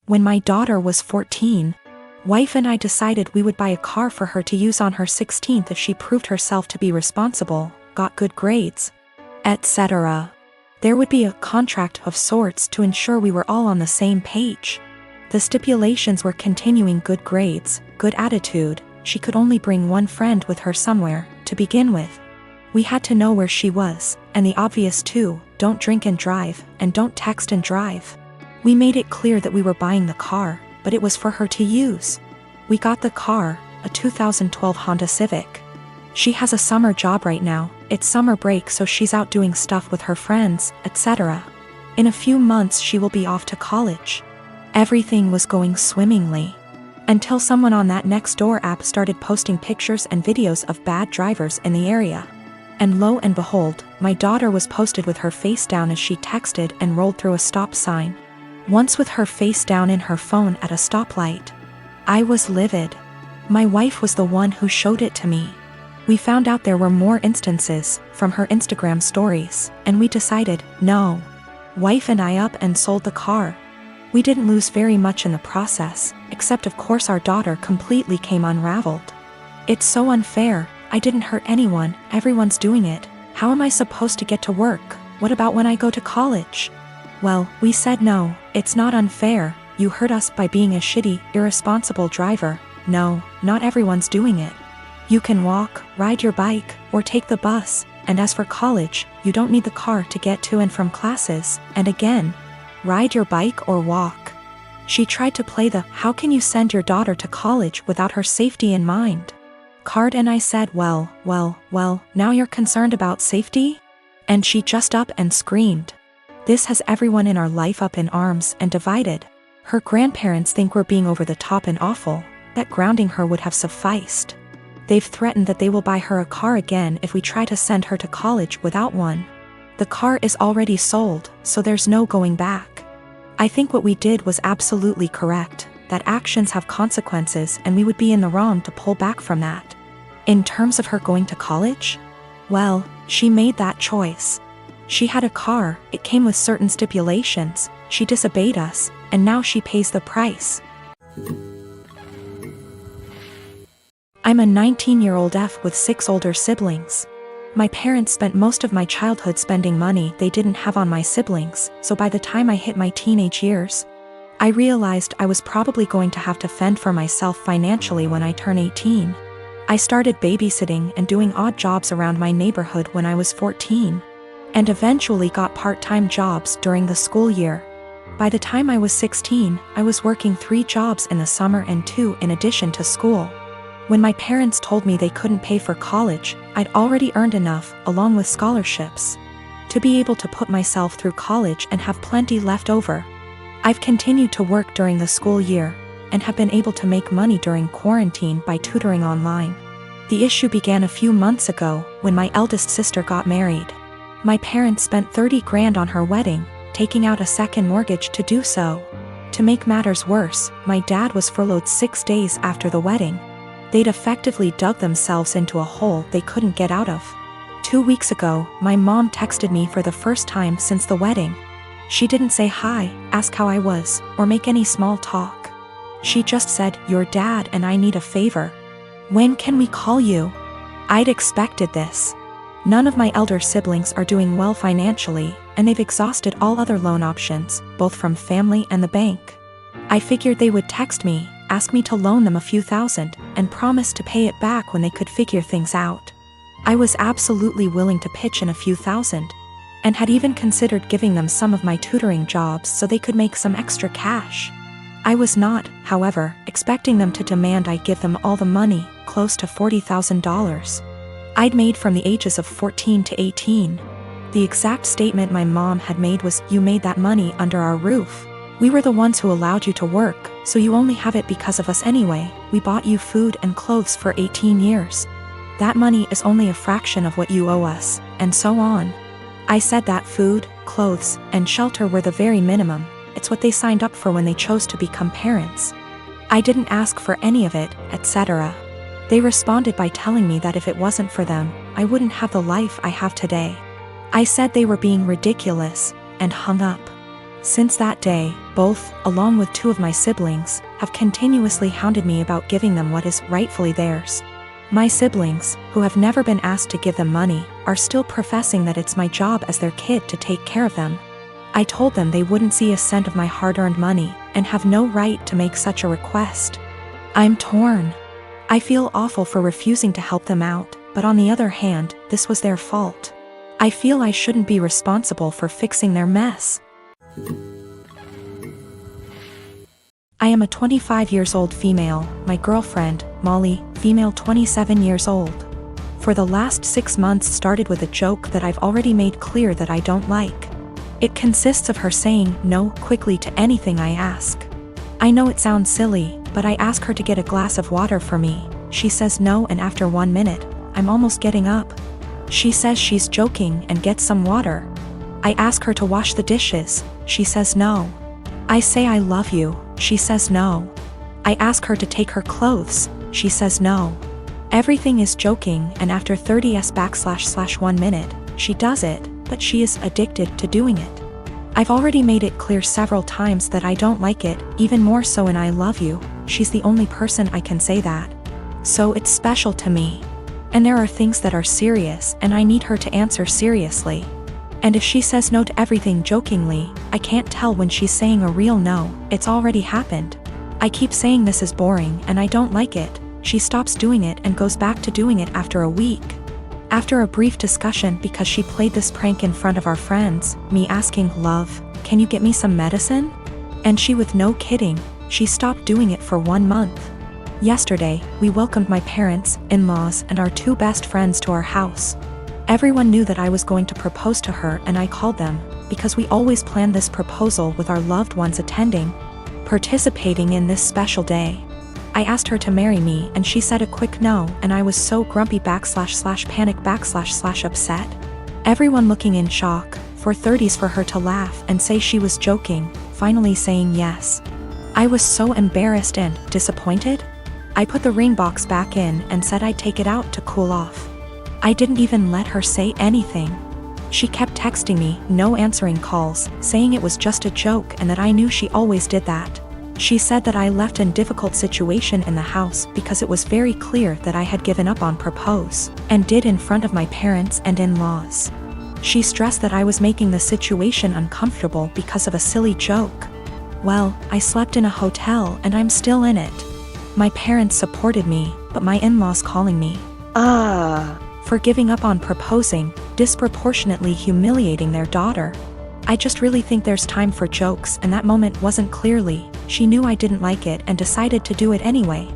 When my daughter was 14, wife and I decided we would buy a car for her to use on her 16th if she proved herself to be responsible, got good grades, etc. There would be a contract of sorts to ensure we were all on the same page. The stipulations were continuing good grades, good attitude, she could only bring one friend with her somewhere, to begin with. We had to know where she was, and the obvious too, don't drink and drive, and don't text and drive. We made it clear that we were buying the car, but it was for her to use. We got the car, a 2012 Honda Civic. She has a summer job right now, it's summer break so she's out doing stuff with her friends, etc. In a few months she will be off to college. Everything was going swimmingly. Until someone on that Nextdoor app started posting pictures and videos of bad drivers in the area. And lo and behold, my daughter was posted with her face down as she texted and rolled through a stop sign. Once with her face down in her phone at a stoplight. I was livid. My wife was the one who showed it to me. We found out there were more instances from her Instagram stories, and we decided, no. Wife and I up and sold the car. We didn't lose very much in the process, except of course our daughter completely came unraveled. It's so unfair, I didn't hurt anyone, everyone's doing it. How am I supposed to get to work? What about when I go to college? Well, we said no, it's not unfair, you hurt us by being a shitty, irresponsible driver. No, not everyone's doing it. You can walk, ride your bike, or take the bus, and as for college, you don't need the car to get to and from classes, and again, ride your bike or walk. She tried to play the how can you send your daughter to college without her safety in mind card, and I said well, now you're concerned about safety? And she just up and screamed. This has everyone in our life up in arms and divided. Her grandparents think we're being over the top and awful, that grounding her would have sufficed. They've threatened that they will buy her a car again if we try to send her to college without one. The car is already sold, so there's no going back. I think what we did was absolutely correct, that actions have consequences and we would be in the wrong to pull back from that. In terms of her going to college? Well, she made that choice. She had a car, it came with certain stipulations, she disobeyed us, and now she pays the price. I'm a 19-year-old F with 6 older siblings. My parents spent most of my childhood spending money they didn't have on my siblings, so by the time I hit my teenage years, I realized I was probably going to have to fend for myself financially when I turn 18. I started babysitting and doing odd jobs around my neighborhood when I was 14, and eventually got part-time jobs during the school year. By the time I was 16, I was working 3 jobs in the summer and 2 in addition to school. When my parents told me they couldn't pay for college, I'd already earned enough, along with scholarships, to be able to put myself through college and have plenty left over. I've continued to work during the school year, and have been able to make money during quarantine by tutoring online. The issue began a few months ago, when my eldest sister got married. My parents spent 30 grand on her wedding, taking out a second mortgage to do so. To make matters worse, my dad was furloughed 6 days after the wedding. They'd effectively dug themselves into a hole they couldn't get out of. 2 weeks ago, my mom texted me for the first time since the wedding. She didn't say hi, ask how I was, or make any small talk. She just said, "Your dad and I need a favor. When can we call you?" I'd expected this. None of my elder siblings are doing well financially, and they've exhausted all other loan options, both from family and the bank. I figured they would text me, ask me to loan them a few thousand, and promise to pay it back when they could figure things out. I was absolutely willing to pitch in a few thousand, and had even considered giving them some of my tutoring jobs so they could make some extra cash. I was not, however, expecting them to demand I give them all the money, close to $40,000. I'd made from the ages of 14 to 18. The exact statement my mom had made was, "You made that money under our roof. We were the ones who allowed you to work, so you only have it because of us anyway. We bought you food and clothes for 18 years. That money is only a fraction of what you owe us," and so on. I said that food, clothes, and shelter were the very minimum. It's what they signed up for when they chose to become parents. I didn't ask for any of it, etc. They responded by telling me that if it wasn't for them, I wouldn't have the life I have today. I said they were being ridiculous, and hung up. Since that day, both, along with 2 of my siblings, have continuously hounded me about giving them what is rightfully theirs. My siblings, who have never been asked to give them money, are still professing that it's my job as their kid to take care of them. I told them they wouldn't see a cent of my hard-earned money, and have no right to make such a request. I'm torn. I feel awful for refusing to help them out, but on the other hand, this was their fault. I feel I shouldn't be responsible for fixing their mess. I am a 25 years old female, my girlfriend, Molly, female 27 years old. For the last 6 months started with a joke that I've already made clear that I don't like. It consists of her saying no quickly to anything I ask. I know it sounds silly, but I ask her to get a glass of water for me. She says no, and after 1 minute, I'm almost getting up. She says she's joking and gets some water. I ask her to wash the dishes. She says no. I say I love you. She says no. I ask her to take her clothes. She says no. Everything is joking, and after 30s/1 minute, she does it, but she is addicted to doing it. I've already made it clear several times that I don't like it, even more so in I love you. She's the only person I can say that. So it's special to me. And there are things that are serious, and I need her to answer seriously. And if she says no to everything jokingly, I can't tell when she's saying a real no. It's already happened. I keep saying this is boring and I don't like it. She stops doing it and goes back to doing it after a week. After a brief discussion because she played this prank in front of our friends, me asking, "Love, can you get me some medicine?" And she, with no kidding, she stopped doing it for 1 month. Yesterday, we welcomed my parents, in-laws, and our 2 best friends to our house. Everyone knew that I was going to propose to her, and I called them, because we always plan this proposal with our loved ones attending, participating in this special day. I asked her to marry me and she said a quick no, and I was so grumpy / panic / upset. Everyone looking in shock, for 30s for her to laugh and say she was joking, finally saying yes. I was so embarrassed and disappointed. I put the ring box back in and said I'd take it out to cool off. I didn't even let her say anything. She kept texting me, no answering calls, saying it was just a joke and that I knew she always did that. She said that I left in difficult situation in the house because it was very clear that I had given up on propose, and did in front of my parents and in-laws. She stressed that I was making the situation uncomfortable because of a silly joke. Well, I slept in a hotel and I'm still in it. My parents supported me, but my in-laws calling me for giving up on proposing, disproportionately humiliating their daughter. I just really think there's time for jokes, and that moment wasn't clearly. She knew I didn't like it and decided to do it anyway.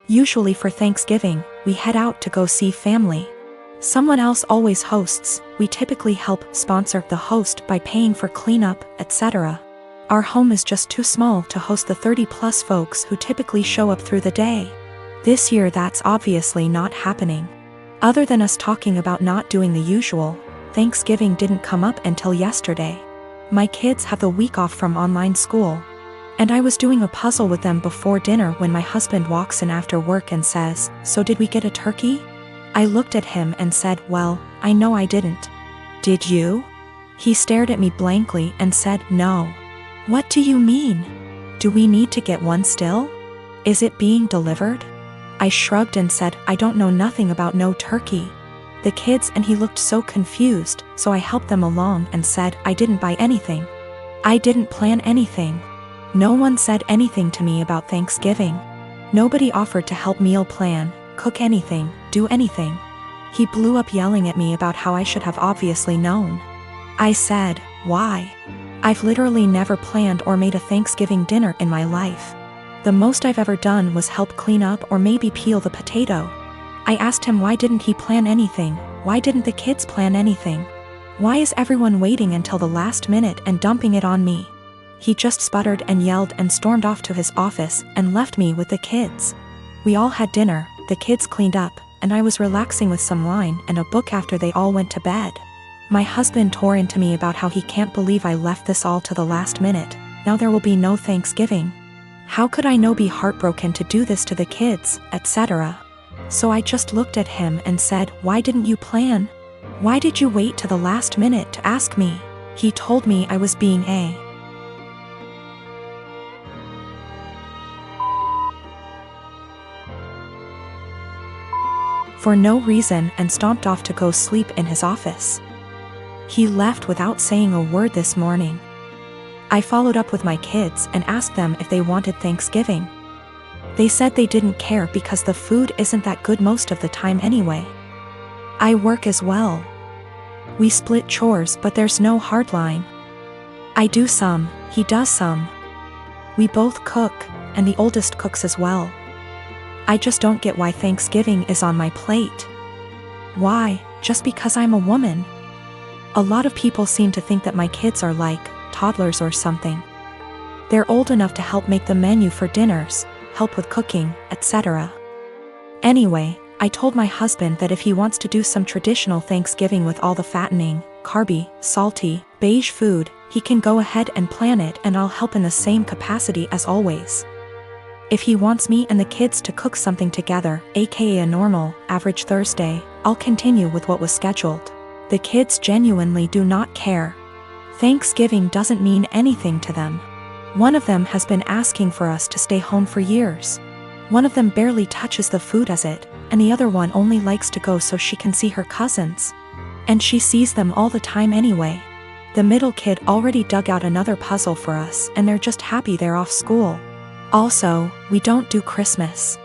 Usually for Thanksgiving, we head out to go see family. Someone else always hosts. We typically help sponsor the host by paying for cleanup, etc. Our home is just too small to host the 30+ folks who typically show up through the day. This year that's obviously not happening. Other than us talking about not doing the usual, Thanksgiving didn't come up until yesterday. My kids have the week off from online school, and I was doing a puzzle with them before dinner when my husband walks in after work and says, "So did we get a turkey?" I looked at him and said, "Well, I know I didn't." "Did you?" He stared at me blankly and said, "No." "What do you mean? Do we need to get one still? Is it being delivered?" I shrugged and said, "I don't know nothing about no turkey." The kids and he looked so confused, so I helped them along and said, "I didn't buy anything. I didn't plan anything. No one said anything to me about Thanksgiving. Nobody offered to help meal plan, cook anything, do anything." He blew up yelling at me about how I should have obviously known. I said, "Why? I've literally never planned or made a Thanksgiving dinner in my life. The most I've ever done was help clean up or maybe peel the potato." I asked him why didn't he plan anything, why didn't the kids plan anything? Why is everyone waiting until the last minute and dumping it on me? He just sputtered and yelled and stormed off to his office and left me with the kids. We all had dinner, the kids cleaned up, and I was relaxing with some wine and a book after they all went to bed. My husband tore into me about how he can't believe I left this all to the last minute. Now there will be no Thanksgiving. How could I be heartbroken to do this to the kids, etc. So I just looked at him and said, "Why didn't you plan? Why did you wait to the last minute to ask me? He told me I was being a for no reason and stomped off to go sleep in his office. He left without saying a word this morning. I followed up with my kids and asked them if they wanted Thanksgiving. They said they didn't care because the food isn't that good most of the time anyway. I work as well. We split chores, but there's no hard line. I do some, he does some. We both cook, and the oldest cooks as well. I just don't get why Thanksgiving is on my plate. Why, just because I'm a woman? A lot of people seem to think that my kids are like toddlers or something. They're old enough to help make the menu for dinners, help with cooking, etc. Anyway, I told my husband that if he wants to do some traditional Thanksgiving with all the fattening, carby, salty, beige food, he can go ahead and plan it and I'll help in the same capacity as always. If he wants me and the kids to cook something together, aka a normal, average Thursday, I'll continue with what was scheduled. The kids genuinely do not care. Thanksgiving doesn't mean anything to them. One of them has been asking for us to stay home for years. One of them barely touches the food as it, and the other one only likes to go so she can see her cousins. And she sees them all the time anyway. The middle kid already dug out another puzzle for us and they're just happy they're off school. Also, we don't do Christmas.